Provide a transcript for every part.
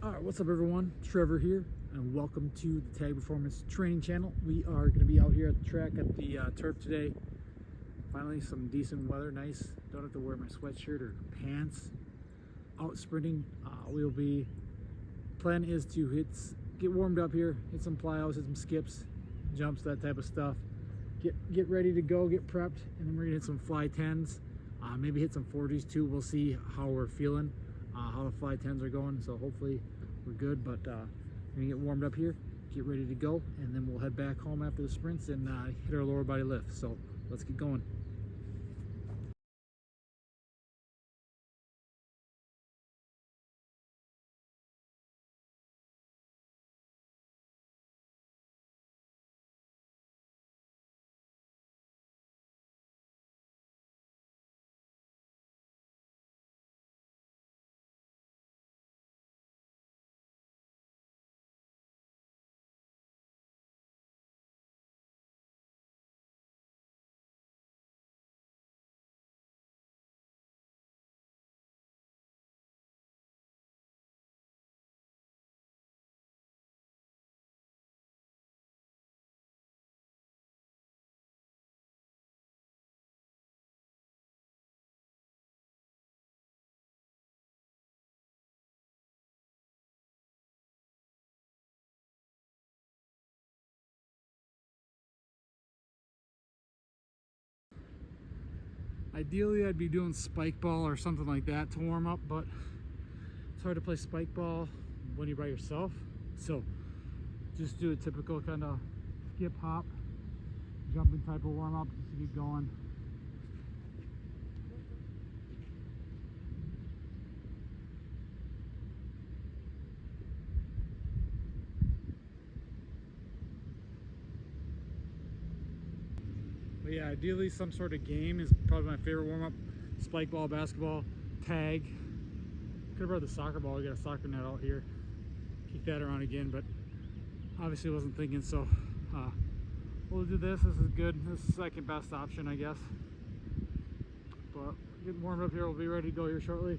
Alright, what's up everyone? Trevor here, and welcome to the Tag Performance Training Channel. We are going to be out here at the track at the turf today. Finally, some decent weather, nice. Don't have to wear my sweatshirt or pants. Out sprinting. Plan is to get warmed up here, hit some plyos, hit some skips, jumps, that type of stuff. Get ready to go, get prepped, and then we're going to hit some fly 10s. Maybe hit some 40s too. We'll see how we're feeling. How the fly 10s are going, so hopefully we're good, but we're gonna get warmed up here, get ready to go, and then we'll head back home after the sprints and hit our lower body lift. So let's get going. Ideally, I'd be doing spike ball or something like that to warm up, but it's hard to play spike ball when you're by yourself. So just do a typical kind of skip, hop, jumping type of warm up just to get going. But yeah, ideally some sort of game is probably my favorite warm-up. Spike ball, basketball, tag. Could have brought the soccer ball. We got a soccer net out here. Kick that around again, but obviously wasn't thinking, so we'll do this. This is good. This is the second best option, I guess. But getting warmed up here. We'll be ready to go here shortly.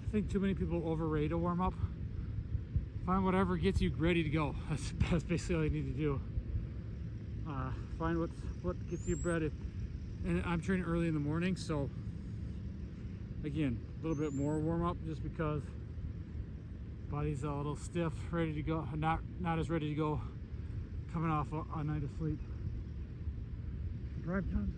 I think too many people overrate a warm-up. Find whatever gets you ready to go. That's basically all you need to do. Find what gets you ready. And I'm training early in the morning, so again, a little bit more warm-up just because body's a little stiff, ready to go. Not as ready to go coming off a night of sleep. Drive time.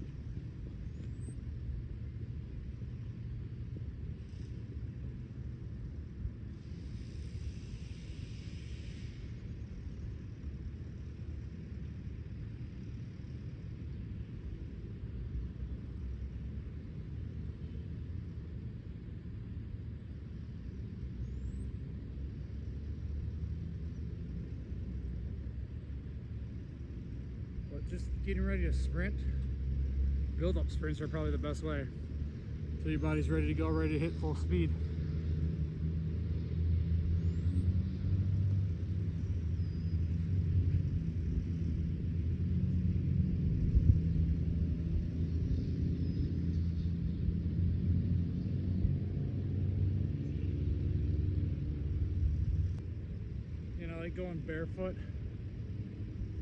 Just getting ready to sprint. Build-up sprints are probably the best way. So your body's ready to go, ready to hit full speed. You know, like going barefoot.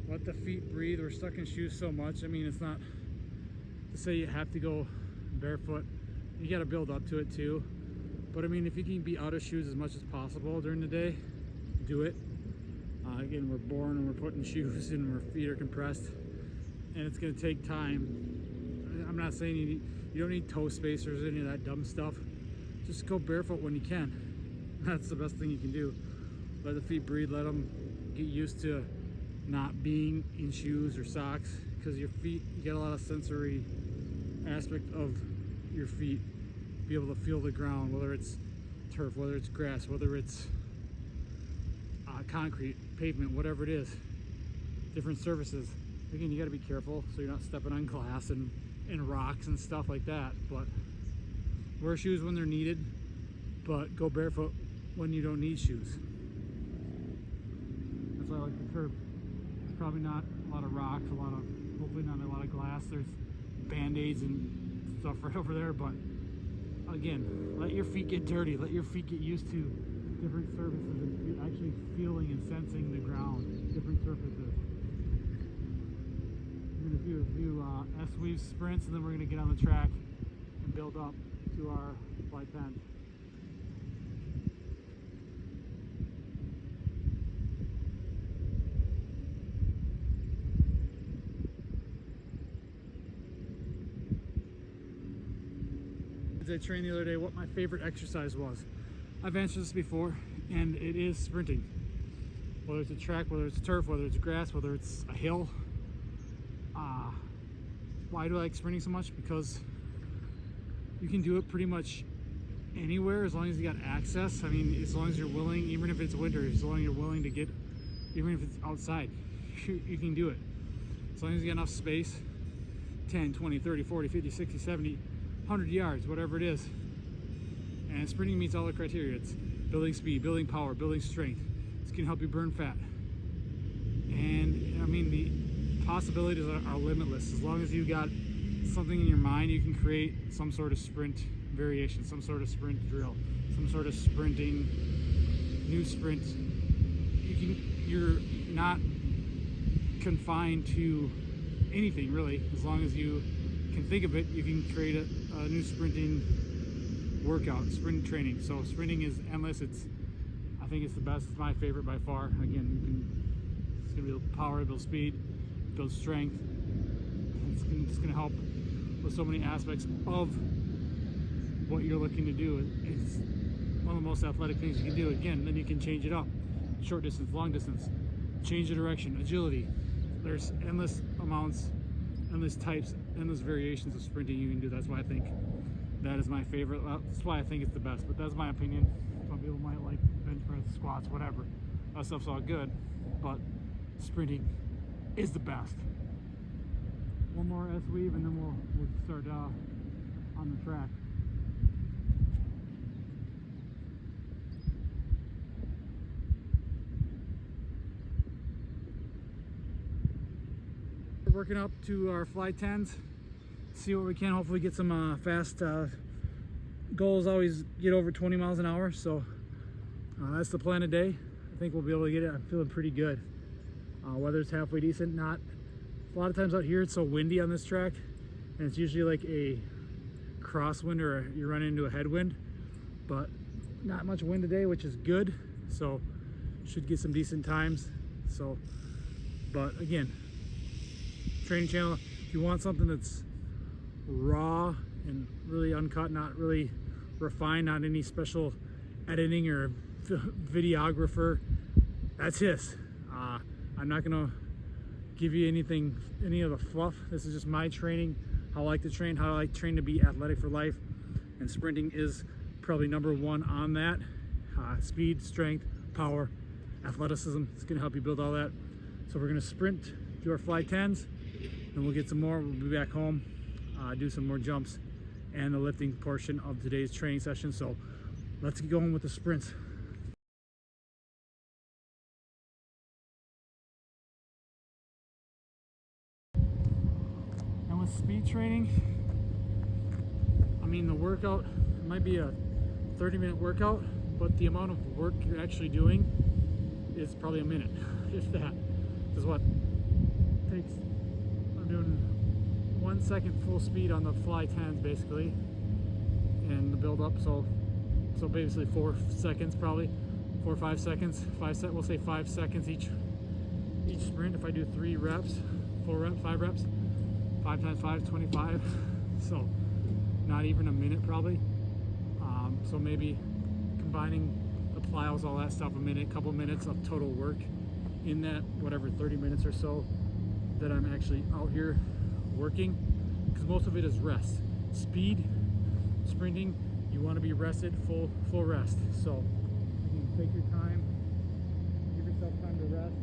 Let the feet breathe. We're stuck in shoes so much. I mean, it's not to say you have to go barefoot. You got to build up to it too. But I mean, if you can be out of shoes as much as possible during the day, do it. Again, we're born and we're put in shoes and our feet are compressed, and it's going to take time. I'm not saying you don't need toe spacers or any of that dumb stuff. Just go barefoot when you can. That's the best thing you can do. Let the feet breathe. Let them get used to not being in shoes or socks, because your feet, you get a lot of sensory aspect of your feet. Be able to feel the ground, whether it's turf, whether it's grass, whether it's concrete, pavement, whatever it is, different surfaces. Again, you got to be careful so you're not stepping on glass and rocks and stuff like that, but Wear shoes when they're needed, but go barefoot when you don't need shoes. That's why I like the curb. There's probably not a lot of rocks, hopefully not a lot of glass. There's band-aids and stuff right over there, but again, let your feet get dirty. Let your feet get used to different surfaces and actually feeling and sensing the ground, different surfaces. We're going to do a few S-weave sprints, and then we're going to get on the track and build up to our flight 10. I trained the other day what my favorite exercise was. I've answered this before, and it is sprinting. Whether it's a track, whether it's turf, whether it's grass, whether it's a hill. Why do I like sprinting so much? Because you can do it pretty much anywhere as long as you got access. I mean, as long as you're willing, even if it's winter, as long as you're willing to get, even if it's outside, you can do it. As long as you got enough space, 10, 20, 30, 40, 50, 60, 70, 100 yards, whatever it is. And sprinting meets all the criteria. It's building speed, building power, building strength. This can help you burn fat. And I mean, the possibilities are limitless. As long as you got something in your mind, you can create some sort of sprint variation, some sort of sprint drill, some sort of sprinting, new sprint. You're not confined to anything really. As long as you can think of it, you can create a new sprinting workout, sprint training. So sprinting is endless. I think it's the best. It's my favorite by far. Again, it's gonna build power, build speed, build strength. It's gonna help with so many aspects of what you're looking to do. It's one of the most athletic things you can do. Again, then you can change it up. Short distance, long distance, change the direction, agility. There's endless amounts, endless types, endless variations of sprinting you can do. That's why I think that is my favorite. That's why I think it's the best, but that's my opinion. Some people might like bench press, squats, whatever. That stuff's all good, but sprinting is the best. One more S-weave and then we'll start on the track. We're working up to our fly 10s. See what we can. Hopefully get some fast goals. Always get over 20 miles an hour. So that's the plan today. I think we'll be able to get it. I'm feeling pretty good. Weather's halfway decent. Not a lot of times out here it's so windy on this track, and it's usually like a crosswind or you run into a headwind, but not much wind today, which is good. So should get some decent times. So, but again, training channel, if you want something that's raw and really uncut, not really refined, not any special editing or videographer, that's his. I'm not gonna give you any of the fluff. This is just my training, how I like to train, how I like to train to be athletic for life, and sprinting is probably number one on that. Speed, strength, power, athleticism. It's gonna help you build all that. So we're gonna sprint, do our fly 10s, and we'll get some more. We'll be back home, do some more jumps and the lifting portion of today's training session. So let's get going with the sprints. And with speed training, I mean, the workout, it might be a 30-minute workout, but the amount of work you're actually doing is probably a minute, if that. Is what takes. I'm doing 1 second full speed on the fly 10s basically, and the build up. So basically 4 seconds, probably 4 or 5 seconds. We'll say 5 seconds each sprint. If I do 3 reps, 4 reps, 5 reps, 5 times 5, 25. So not even a minute probably. So maybe combining the plyos, all that stuff, a minute, couple minutes of total work in that, whatever, 30 minutes or so that I'm actually out here working, because most of it is rest. Speed, sprinting, you want to be rested, full rest. So you can take your time, give yourself time to rest.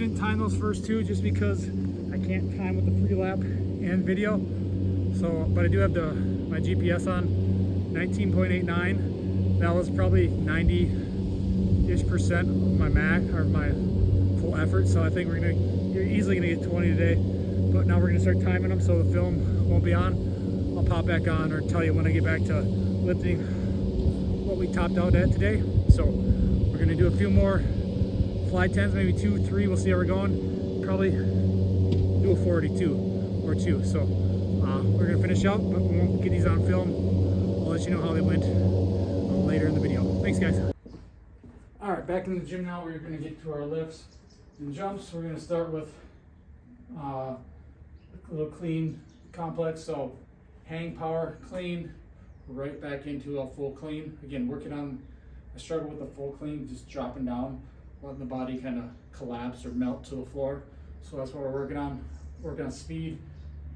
didn't time those first two just because I can't time with the free lap and video. So, but I do have my GPS on 19.89. That was probably 90-ish% of my my full effort. So I think you're easily gonna get 20 today. But now we're gonna start timing them so the film won't be on. I'll pop back on or tell you when I get back to lifting what we topped out at today. So we're gonna do a few more fly 10s, maybe 2, 3. We'll see how we're going. Probably do a 42 or 2. So we're gonna finish up, but we won't get these on film. I'll let you know how they went later in the video. Thanks, guys. All right, back in the gym now. We're gonna get to our lifts and jumps. We're gonna start with a little clean complex. So hang power clean, right back into a full clean. Again, working on, I struggle with the full clean, just dropping down, letting the body kind of collapse or melt to the floor. So that's what we're working on speed,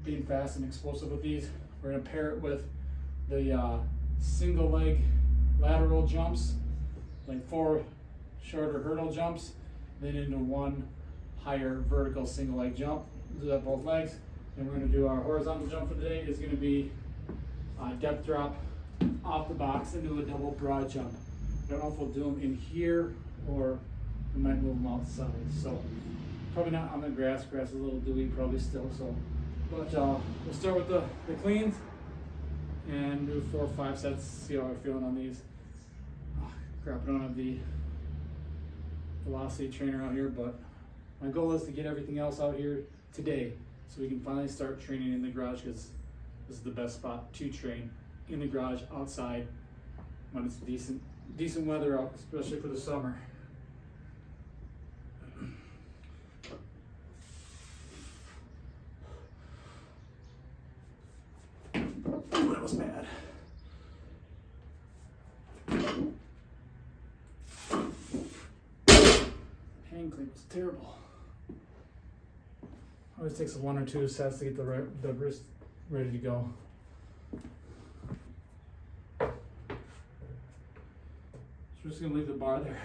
being fast and explosive with these. We're gonna pair it with the single leg lateral jumps, like 4 shorter hurdle jumps, then into 1 higher vertical single leg jump. Do that both legs. And we're gonna do our horizontal jump for the day. Is gonna be depth drop off the box into a double broad jump. I don't know if we'll do them in here or we might move them outside. So probably not on the grass. Grass is a little dewy probably still. So, but we'll start with the cleans and do 4 or 5 sets. See how we're feeling on these. Crap, I don't have the velocity trainer out here, but my goal is to get everything else out here today so we can finally start training in the garage, because this is the best spot to train, in the garage outside when it's decent weather out, especially for the summer. That was bad. Hang clean was terrible. Always takes 1 or 2 sets to get the wrist ready to go. So we're just gonna leave the bar there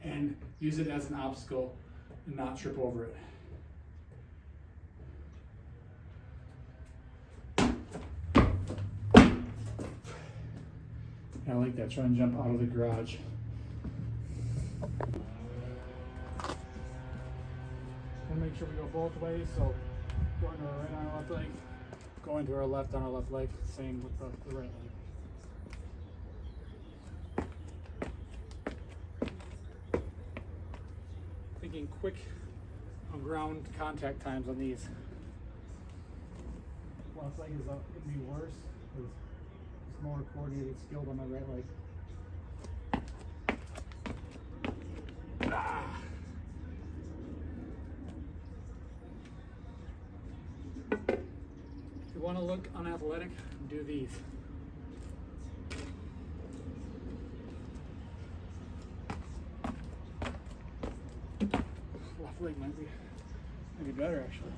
and use it as an obstacle and not trip over it. I like that, try and jump out of the garage. And make sure we go both ways, so going to our right on our left leg, going to our left on our left leg, same with the right leg. Thinking quick ground contact times on these. Left leg is up, it'd be worse because it's more coordinated, skilled on my right leg. If you want to look unathletic, do these. Left leg might be better actually.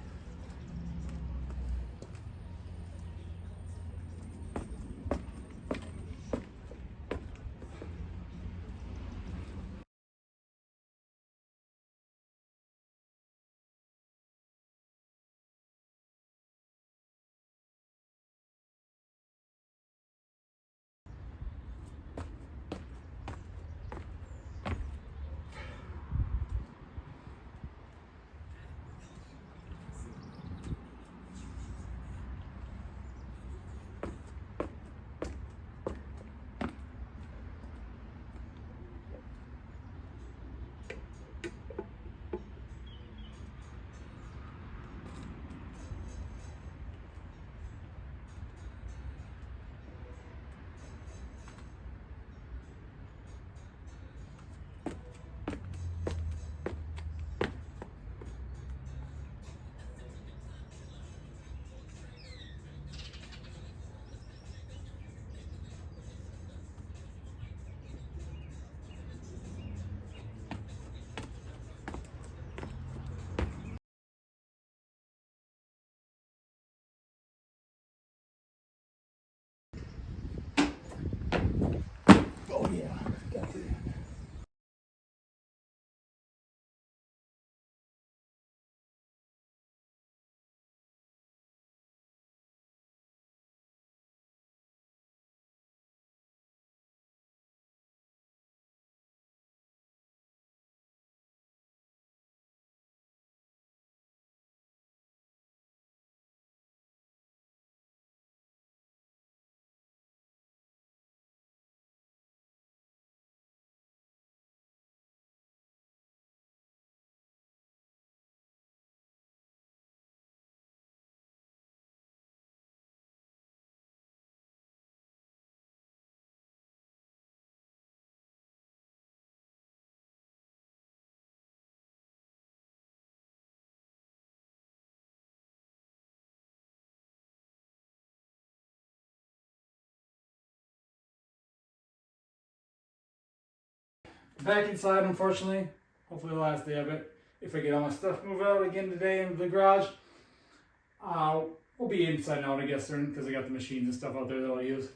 Back inside, unfortunately. Hopefully the last day of it. If I get all my stuff moved out again today into the garage, we'll be inside now, I guess, because I got the machines and stuff out there that I'll use.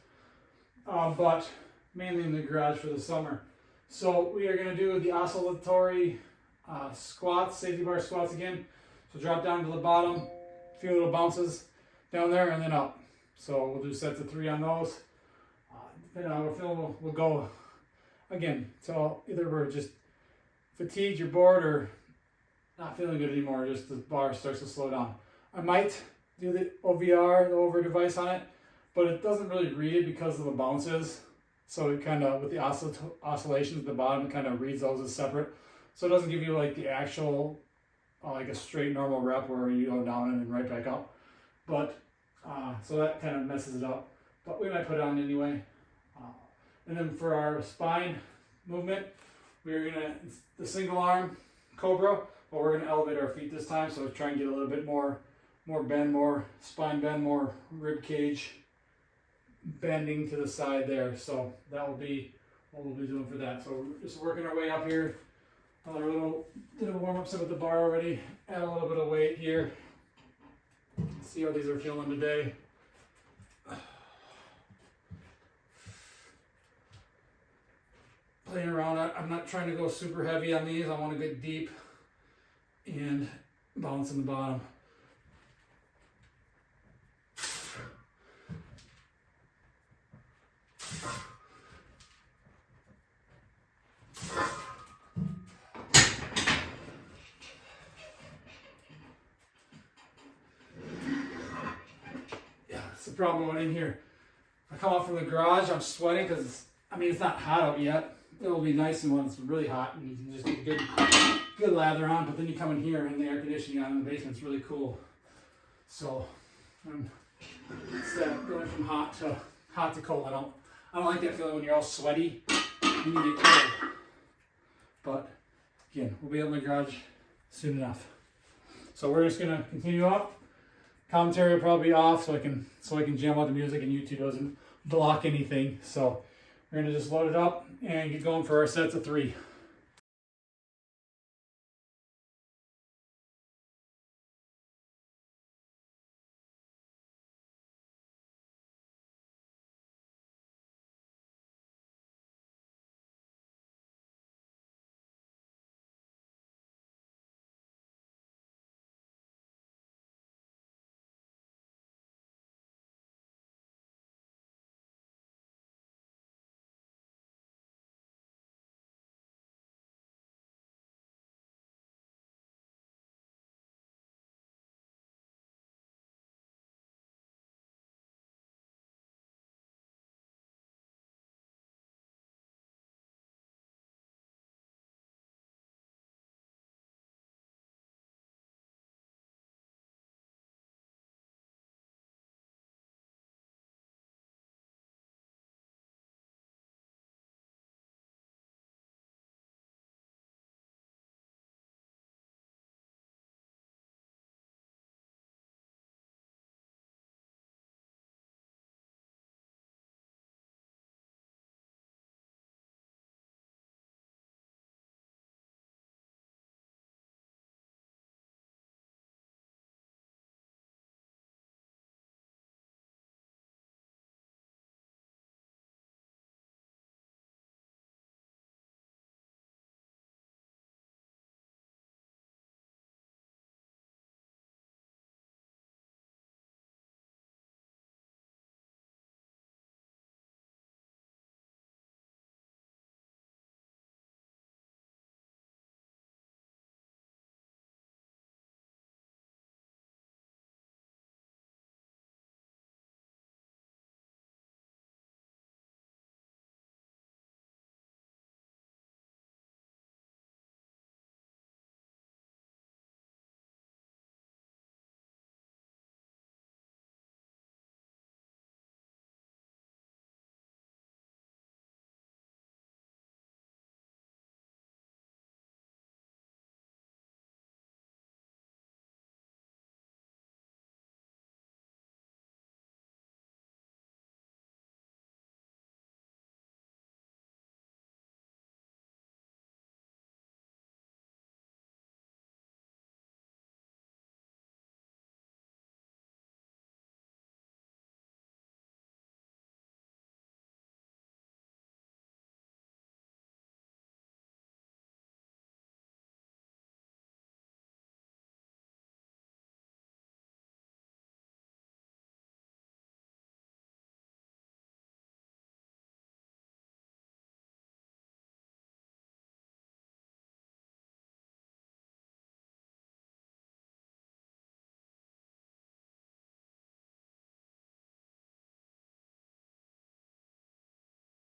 But mainly in the garage for the summer. So we are going to do the oscillatory squats, safety bar squats again. So drop down to the bottom, a few little bounces down there, and then up. So we'll do sets of 3 on those. Depending on how we're feeling, we'll go again. So either we're just fatigued, you're bored, or not feeling good anymore, just the bar starts to slow down. I might do the OVR, the over device on it, but it doesn't really read it because of the bounces. So it kind of, with the oscillations at the bottom, it kind of reads those as separate. So it doesn't give you like the actual, like a straight normal rep where you go down and then right back up. But, so that kind of messes it up. But we might put it on anyway. And then for our spine movement, we're gonna, it's the single arm Cobra, but we're gonna elevate our feet this time. So try and get a little bit more bend, more spine bend, more rib cage bending to the side there. So that will be what we'll be doing for that. So we're just working our way up here. Another little warm up set with the bar already. Add a little bit of weight here. See how these are feeling today. Playing around. I'm not trying to go super heavy on these. I want to get deep and bounce in the bottom. That's the problem going in here. I come out from the garage, I'm sweating because it's not hot out yet. It'll be nice and when it's really hot and you can just get good lather on, but then you come in here and the air conditioning on in the basement's really cool. So instead of going from hot to cold, I don't like that feeling when you're all sweaty and you get cold. But again, we'll be out in the garage soon enough. So we're just gonna continue up. Commentary will probably be off so I can jam out the music and YouTube doesn't block anything. So we're gonna just load it up and get going for our sets of 3.